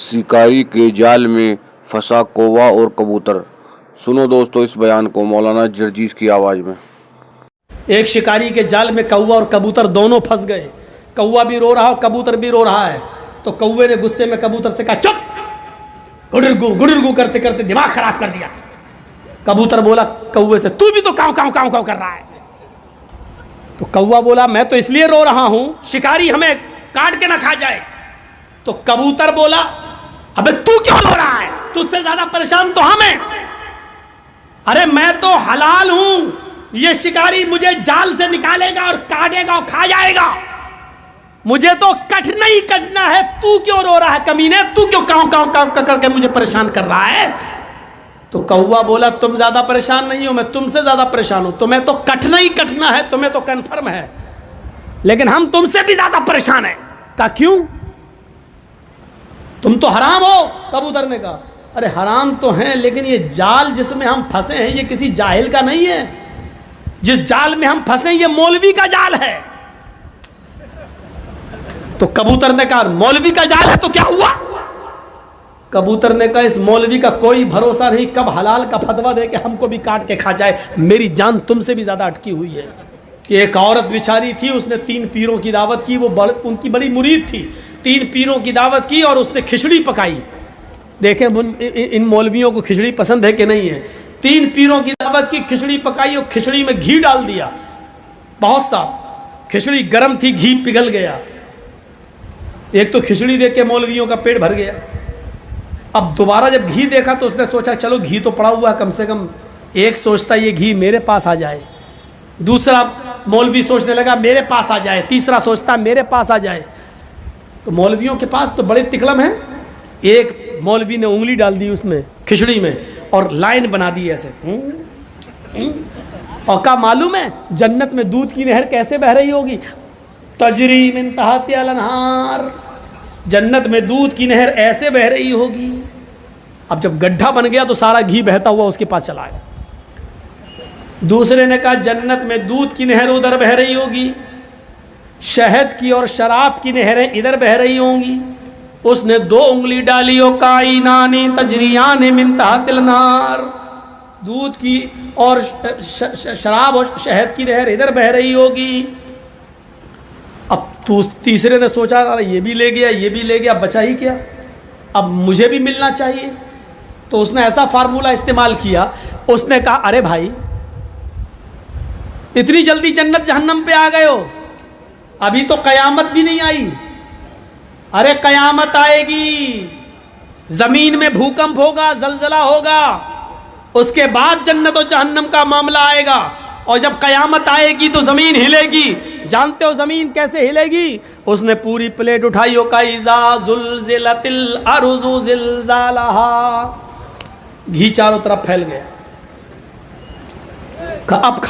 शिकारी के जाल में फंसा कौवा और कबूतर। सुनो दोस्तों इस बयान को मौलाना जर्जीस की आवाज़ में। एक शिकारी के जाल में कौवा और कबूतर दोनों फंस गए। कौवा भी रो रहा और कबूतर भी रो रहा है। तो कौवे ने गुस्से में कबूतर से कहा, चुप, गुड़ुरगू करते करते दिमाग खराब कर दिया। कबूतर बोला कौवे से, तू भी तो काव काव काव काव कर रहा है। तो कौवा बोला, मैं तो इसलिए रो रहा हूं शिकारी हमें काट के ना खा जाए। तो कबूतर बोला, अबे तू क्यों रो रहा है, तुझसे ज्यादा परेशान तो हम हैं। अरे मैं तो हलाल हूं, ये शिकारी मुझे जाल से निकालेगा और काटेगा और खा जाएगा। मुझे तो कटना ही कटना है, तू क्यों रो रहा है कमीने, तू क्यों काव काव काव करके मुझे परेशान कर रहा है। तो कौवा बोला, तुम ज्यादा परेशान नहीं हो, मैं तुमसे ज्यादा परेशान हूं। तुम्हें तो कटना ही कटना है, तुम्हें तो कन्फर्म है, लेकिन हम तुमसे भी ज्यादा परेशान हैं। कहा क्यों, तुम तो हराम हो। कबूतर ने कहा, अरे हराम तो हैं, लेकिन ये जाल जिसमें हम फंसे हैं ये किसी जाहिल का नहीं है। जिस जाल में हम फंसे ये मौलवी का जाल है। तो कबूतर ने कहा, मौलवी का जाल है तो क्या हुआ। कबूतर ने कहा, इस मौलवी का कोई भरोसा नहीं, कब हलाल का फतवा दे के हमको भी काट के खा जाए। मेरी जान तुमसे भी ज्यादा अटकी हुई है। एक औरत बिचारी थी, उसने 3 पीरों की दावत की, वो उनकी बड़ी मुरीद थी। 3 पीरों की दावत की और उसने खिचड़ी पकाई। देखें इन मौलवियों को खिचड़ी पसंद है कि नहीं है। 3 पीरों की दावत की, खिचड़ी पकाई और खिचड़ी में घी डाल दिया बहुत सा। खिचड़ी गर्म थी, घी पिघल गया। एक तो खिचड़ी देख के मौलवियों का पेट भर गया। अब दोबारा जब घी देखा तो उसने सोचा चलो घी तो पड़ा हुआ, कम से कम एक सोचता ये घी मेरे पास आ जाए। दूसरा मौलवी सोचने लगा मेरे पास आ जाए। तीसरा सोचता मेरे पास आ जाए। तो मौलवियों के पास तो बड़े तिकड़म हैं। एक मौलवी ने उंगली डाल दी उसमें खिचड़ी में और लाइन बना दी ऐसे। और क्या मालूम है जन्नत में दूध की नहर कैसे बह रही होगी, तजरी मिन तहतिहा अल-अनहार। जन्नत में दूध की नहर ऐसे बह रही होगी। अब जब गड्ढा बन गया तो सारा घी बहता हुआ उसके पास चला आया। दूसरे ने कहा जन्नत में दूध की नहर उधर बह रही होगी, शहद की और शराब की नहरें इधर बह रही होंगी। उसने 2 उंगली डाली, ओ काइनानी तजरियान मिन तहतिल अल-अनहार। दूध की और शराब और शहद की नहर इधर बह रही होगी। अब तीसरे ने सोचा अरे ये भी ले गया, ये भी ले गया, बचा ही क्या, अब मुझे भी मिलना चाहिए। तो उसने ऐसा फार्मूला इस्तेमाल किया। उसने कहा अरे भाई इतनी जल्दी जन्नत जहन्नम पे आ गए हो, अभी तो कयामत भी नहीं आई। अरे कयामत आएगी, जमीन में भूकंप होगा, जलजला होगा, उसके बाद जन्नत और जहन्नम का मामला आएगा। और जब कयामत आएगी तो जमीन हिलेगी। जानते हो जमीन कैसे हिलेगी। उसने पूरी प्लेट उठाई, हो का इज़ा ज़ुलज़िलतिल अर्ज़ु ज़िलज़ालहा। घी चारों तरफ फैल गया। अब